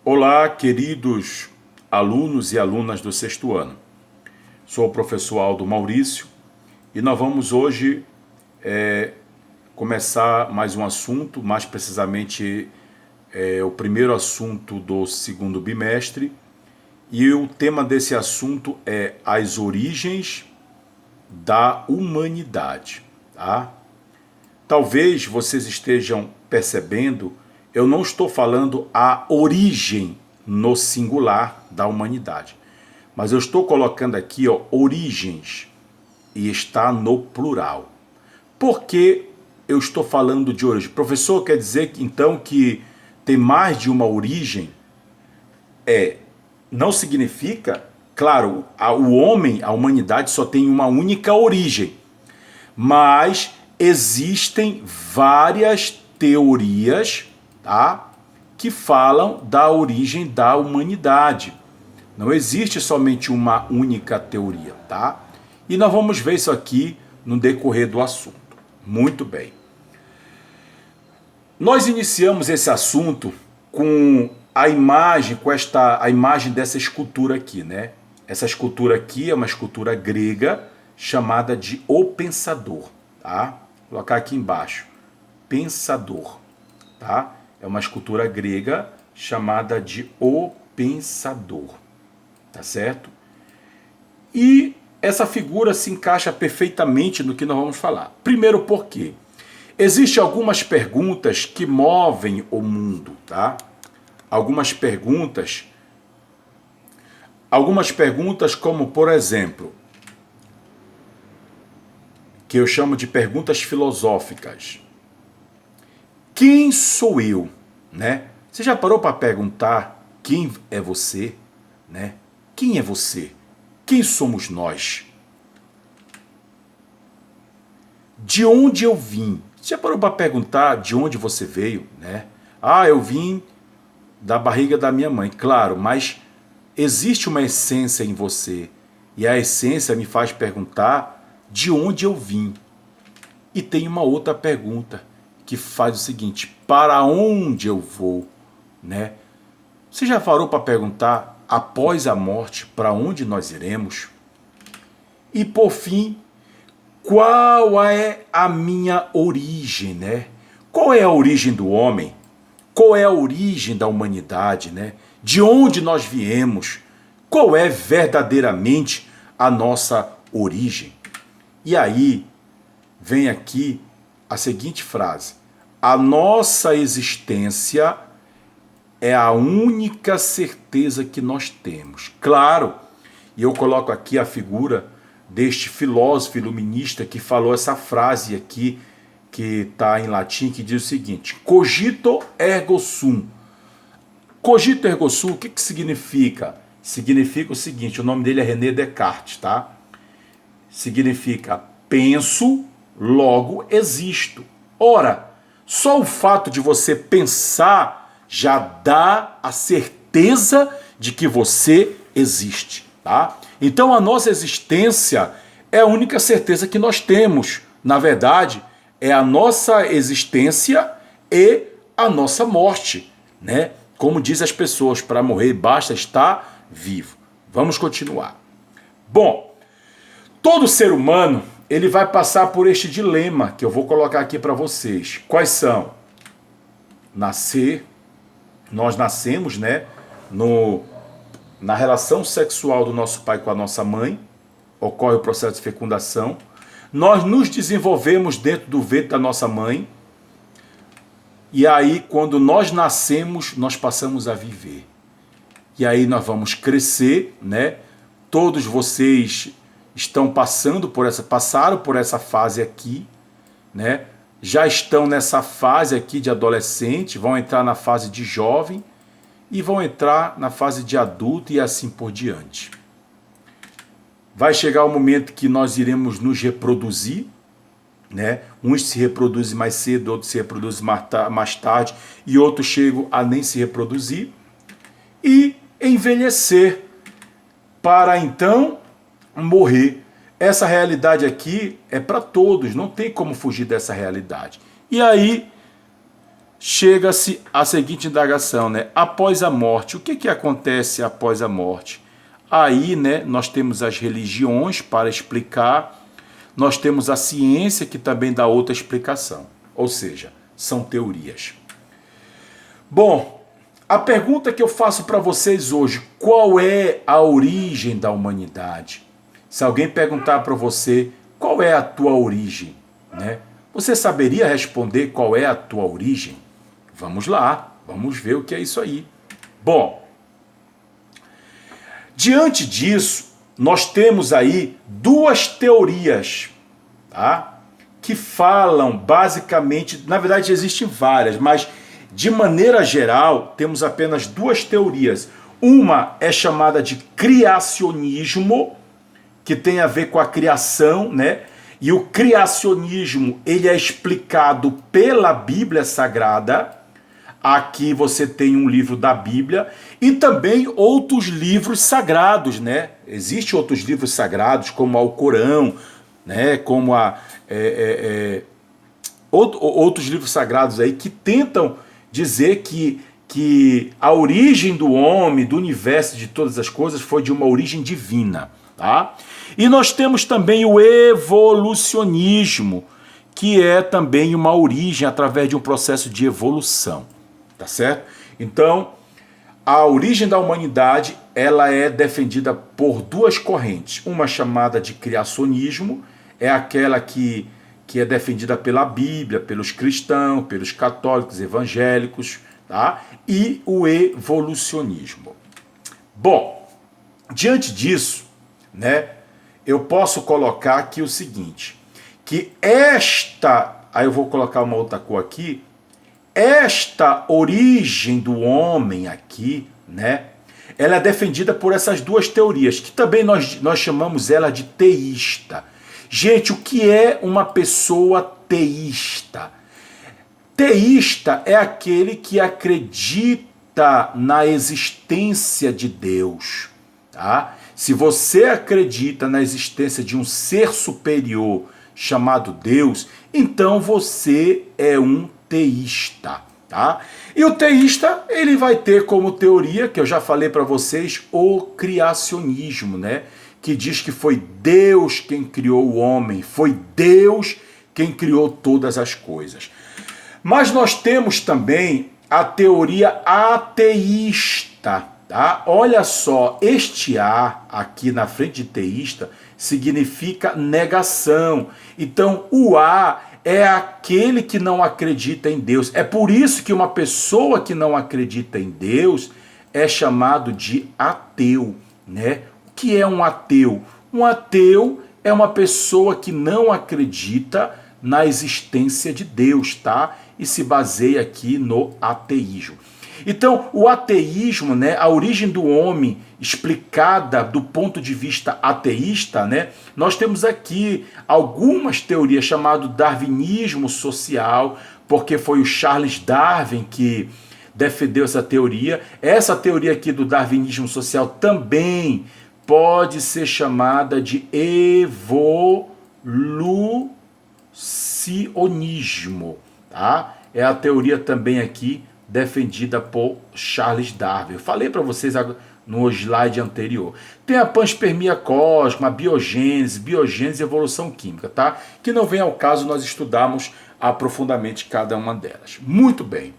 Olá, queridos alunos e alunas do sexto ano. Sou o professor Aldo Maurício e nós vamos hoje começar mais um assunto, mais precisamente o primeiro assunto do segundo bimestre. E o tema desse assunto é as origens da humanidade. Tá? Talvez vocês estejam percebendo, eu não estou falando a origem no singular da humanidade, mas eu estou colocando aqui origens e está no plural. Por que eu estou falando de origem? Professor, quer dizer então que tem mais de uma origem? Não significa, claro, o homem, a humanidade só tem uma única origem, mas existem várias teorias, tá, que falam da origem da humanidade. Não existe somente uma única teoria, tá? E nós vamos ver isso aqui no decorrer do assunto. Muito bem. Nós iniciamos esse assunto com a imagem, a imagem dessa escultura aqui, né? Essa escultura aqui é uma escultura grega chamada de O Pensador, tá? Vou colocar aqui embaixo. Pensador, tá? É uma escultura grega chamada de O Pensador, tá certo? E essa figura se encaixa perfeitamente no que nós vamos falar. Primeiro, por quê? Existem algumas perguntas que movem o mundo, tá? Algumas perguntas como, por exemplo, que eu chamo de perguntas filosóficas. Quem sou eu, né? Você já parou para perguntar quem é você, né? Quem é você? Quem somos nós? De onde eu vim? Você já parou para perguntar de onde você veio, né? Ah, eu vim da barriga da minha mãe, claro, mas existe uma essência em você, e a essência me faz perguntar de onde eu vim. E tem uma outra pergunta que faz o seguinte: para onde eu vou, né? Você já parou para perguntar, após a morte, para onde nós iremos? E por fim, qual é a minha origem, né? Qual é a origem do homem? Qual é a origem da humanidade, né? De onde nós viemos? Qual é verdadeiramente a nossa origem? E aí vem aqui a seguinte frase: a nossa existência é a única certeza que nós temos. Claro, e eu coloco aqui a figura deste filósofo iluminista que falou essa frase aqui, que está em latim, que diz o seguinte: cogito ergo sum. Cogito ergo sum, o que significa? Significa o seguinte, o nome dele é René Descartes, tá? Significa penso, logo existo. Ora, só o fato de você pensar já dá a certeza de que você existe, tá? Então a nossa existência é a única certeza que nós temos. Na verdade, é a nossa existência e a nossa morte, né? Como diz as pessoas, para morrer basta estar vivo. Vamos continuar. Bom, todo ser humano, ele vai passar por este dilema que eu vou colocar aqui para vocês. Quais são? Nós nascemos, né, na relação sexual do nosso pai com a nossa mãe, ocorre o processo de fecundação. Nós nos desenvolvemos dentro do ventre da nossa mãe. E aí, quando nós nascemos, nós passamos a viver. E aí nós vamos crescer, né? Todos vocês passaram por essa fase aqui, né? Já estão nessa fase aqui de adolescente, vão entrar na fase de jovem e vão entrar na fase de adulto e assim por diante. Vai chegar o momento que nós iremos nos reproduzir, né? Uns se reproduzem mais cedo, outros se reproduzem mais tarde e outros chegam a nem se reproduzir e envelhecer para então morrer. Essa realidade aqui é para todos, não tem como fugir dessa realidade. E aí chega-se à seguinte indagação, né? Após a morte, o que acontece após a morte? Aí, né, nós temos as religiões para explicar, nós temos a ciência que também dá outra explicação. Ou seja, são teorias. Bom, a pergunta que eu faço para vocês hoje, qual é a origem da humanidade? Se alguém perguntar para você, qual é a tua origem, né? Você saberia responder qual é a tua origem? Vamos lá, vamos ver o que é isso aí. Bom, diante disso, nós temos aí duas teorias, tá? Que falam basicamente, na verdade existem várias, mas de maneira geral temos apenas duas teorias. Uma é chamada de criacionismo, que tem a ver com a criação, né? E o criacionismo, ele é explicado pela Bíblia Sagrada. Aqui você tem um livro da Bíblia e também outros livros sagrados, né? Existem outros livros sagrados, como o Corão, né? Como outros livros sagrados aí que tentam dizer que a origem do homem, do universo, de todas as coisas, foi de uma origem divina, tá? E nós temos também o evolucionismo, que é também uma origem através de um processo de evolução. Tá certo? Então, a origem da humanidade, ela é defendida por duas correntes. Uma chamada de criacionismo, é aquela que é defendida pela Bíblia, pelos cristãos, pelos católicos, evangélicos, tá? E o evolucionismo. Bom, diante disso, né, eu posso colocar aqui o seguinte, que aí eu vou colocar uma outra cor aqui, esta origem do homem aqui, né, ela é defendida por essas duas teorias, que também nós chamamos ela de teísta. Gente, o que é uma pessoa teísta? Teísta é aquele que acredita na existência de Deus, tá? Se você acredita na existência de um ser superior chamado Deus, então você é um teísta, tá? E o teísta, ele vai ter como teoria, que eu já falei para vocês, o criacionismo, né? Que diz que foi Deus quem criou o homem, foi Deus quem criou todas as coisas. Mas nós temos também a teoria ateísta, tá? Olha só, este A aqui na frente de teísta significa negação. Então, o A é aquele que não acredita em Deus. É por isso que uma pessoa que não acredita em Deus é chamado de ateu, né? O que é um ateu? Um ateu é uma pessoa que não acredita na existência de Deus, tá? E se baseia aqui no ateísmo. Então, o ateísmo, né, a origem do homem explicada do ponto de vista ateísta, né, nós temos aqui algumas teorias chamado darwinismo social, porque foi o Charles Darwin que defendeu essa teoria. Essa teoria aqui do darwinismo social também pode ser chamada de evolucionismo, tá? É a teoria também aqui defendida por Charles Darwin. Eu falei para vocês no slide anterior. Tem a panspermia cósmica, a biogênese e evolução química, tá? Que não vem ao caso nós estudarmos aprofundadamente cada uma delas. Muito bem.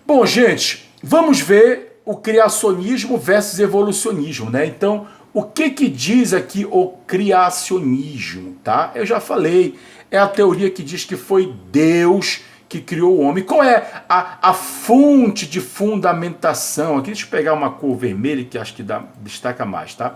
Bom, gente, vamos ver o criacionismo versus evolucionismo, né? Então, o que diz aqui o criacionismo, tá? Eu já falei, é a teoria que diz que foi Deus que criou o homem. Qual é a fonte de fundamentação? Aqui deixa eu pegar uma cor vermelha que acho que destaca mais, tá?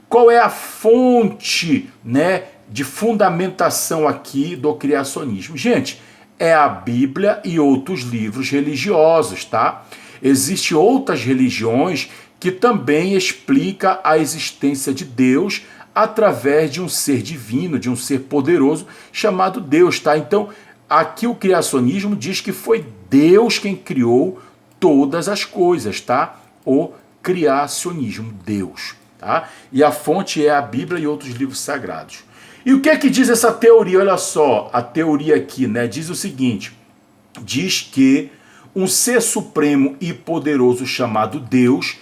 Qual é a fonte, né, de fundamentação aqui do criacionismo? Gente, é a Bíblia e outros livros religiosos, tá? Existem outras religiões que também explicam a existência de Deus através de um ser divino, de um ser poderoso chamado Deus, tá? Então, aqui o criacionismo diz que foi Deus quem criou todas as coisas, tá? O criacionismo, Deus, tá? E a fonte é a Bíblia e outros livros sagrados. E o que é que diz essa teoria? Olha só, a teoria aqui, né, diz o seguinte, diz que um ser supremo e poderoso chamado Deus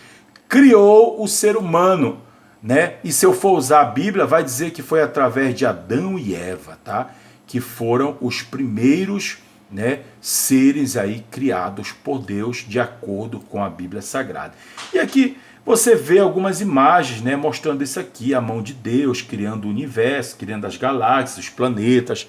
criou o ser humano, né? E se eu for usar a Bíblia, vai dizer que foi através de Adão e Eva, tá? Que foram os primeiros, né, seres aí criados por Deus de acordo com a Bíblia Sagrada. E aqui você vê algumas imagens, né, mostrando isso aqui, a mão de Deus criando o universo, criando as galáxias, os planetas.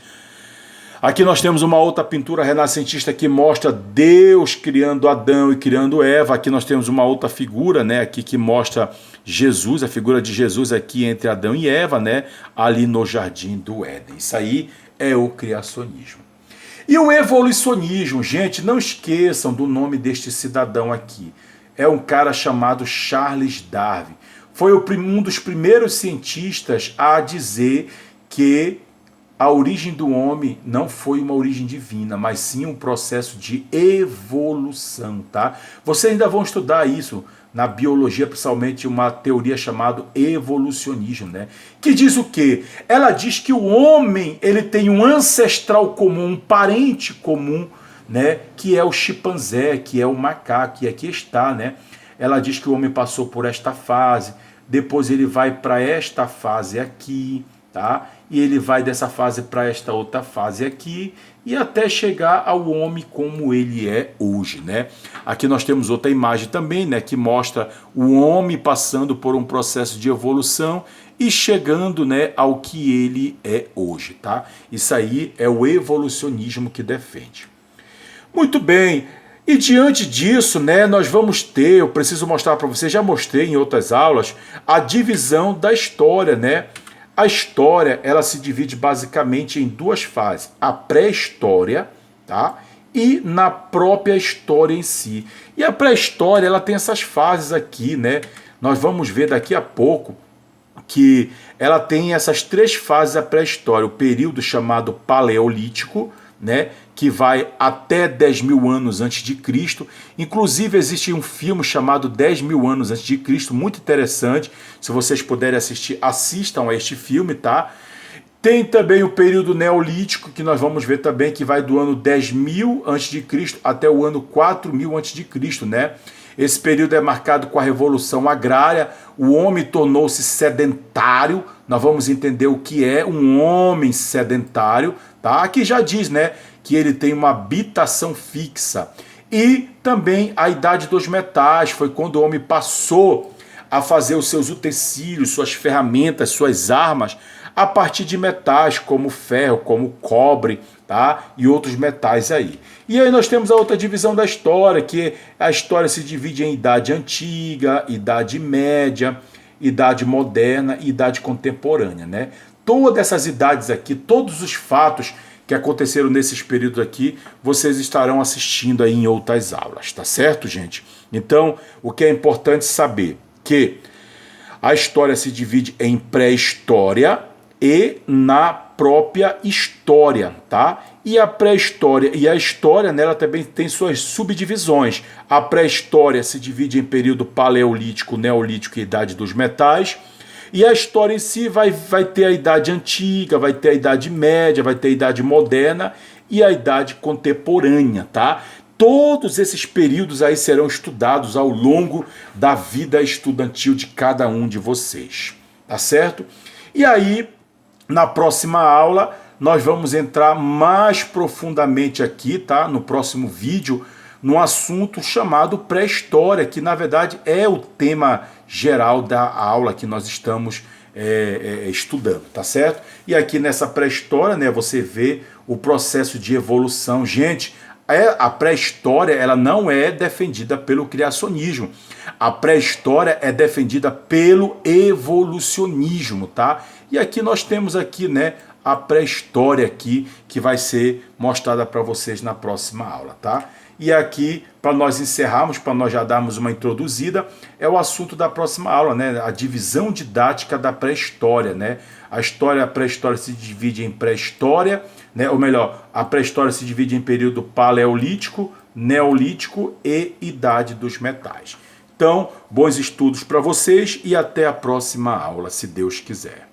Aqui nós temos uma outra pintura renascentista que mostra Deus criando Adão e criando Eva. Aqui nós temos uma outra figura, né, aqui que mostra Jesus, a figura de Jesus aqui entre Adão e Eva, né, ali no jardim do Éden. Isso aí é o criacionismo. E o evolucionismo, gente, não esqueçam do nome deste cidadão aqui. É um cara chamado Charles Darwin. Foi um dos primeiros cientistas a dizer que a origem do homem não foi uma origem divina, mas sim um processo de evolução, tá? Vocês ainda vão estudar isso na biologia, principalmente uma teoria chamada evolucionismo, né? Que diz o quê? Ela diz que o homem, ele tem um ancestral comum, um parente comum, né? Que é o chimpanzé, que é o macaco, e aqui está, né? Ela diz que o homem passou por esta fase, depois ele vai para esta fase aqui, tá? E ele vai dessa fase para esta outra fase aqui, e até chegar ao homem como ele é hoje, né? Aqui nós temos outra imagem também, né, que mostra o homem passando por um processo de evolução e chegando, né, ao que ele é hoje, tá? Isso aí é o evolucionismo que defende. Muito bem. E diante disso, né, nós vamos ter, eu preciso mostrar para vocês, já mostrei em outras aulas, a divisão da história, né? A história, ela se divide basicamente em duas fases, a pré-história, tá? E na própria história em si. E a pré-história, ela tem essas fases aqui, né? Nós vamos ver daqui a pouco que ela tem essas três fases a pré-história, o período chamado Paleolítico, né, que vai até 10 mil anos antes de Cristo. Inclusive existe um filme chamado 10 mil anos antes de Cristo, muito interessante. Se vocês puderem assistir, assistam a este filme, tá? Tem também o período Neolítico, que nós vamos ver também, que vai do ano 10 mil antes de Cristo até o ano 4 mil antes de Cristo, né? Esse período é marcado com a Revolução Agrária, o homem tornou-se sedentário, nós vamos entender o que é um homem sedentário, tá? Aqui já diz, né, que ele tem uma habitação fixa. E também a Idade dos Metais, foi quando o homem passou a fazer os seus utensílios, suas ferramentas, suas armas, a partir de metais como ferro, como cobre, tá? E outros metais aí. E aí nós temos a outra divisão da história, que a história se divide em Idade Antiga, Idade Média, Idade Moderna e Idade Contemporânea, né? Todas essas idades aqui, todos os fatos que aconteceram nesses períodos aqui, vocês estarão assistindo aí em outras aulas, tá certo, gente? Então, o que é importante saber que a história se divide em pré-história e na própria história, tá? E a pré-história e a história, né, ela também tem suas subdivisões. A pré-história se divide em período paleolítico, neolítico e idade dos metais. E a história em si vai ter a idade antiga, vai ter a idade média, vai ter a idade moderna e a idade contemporânea, tá? Todos esses períodos aí serão estudados ao longo da vida estudantil de cada um de vocês, tá certo? E aí, na próxima aula, nós vamos entrar mais profundamente aqui, tá? No próximo vídeo, num assunto chamado pré-história, que na verdade é o tema geral da aula que nós estamos estudando, tá certo? E aqui nessa pré-história, né, você vê o processo de evolução. Gente, a pré-história, ela não é defendida pelo criacionismo. A pré-história é defendida pelo evolucionismo, tá? E aqui nós temos aqui, né, a pré-história aqui, que vai ser mostrada para vocês na próxima aula, tá? E aqui, para nós encerrarmos, para nós já darmos uma introduzida, é o assunto da próxima aula, né? A divisão didática da pré-história, né? A pré-história se divide em pré-história, né? Ou melhor, a pré-história se divide em período paleolítico, neolítico e idade dos metais. Então, bons estudos para vocês e até a próxima aula, se Deus quiser.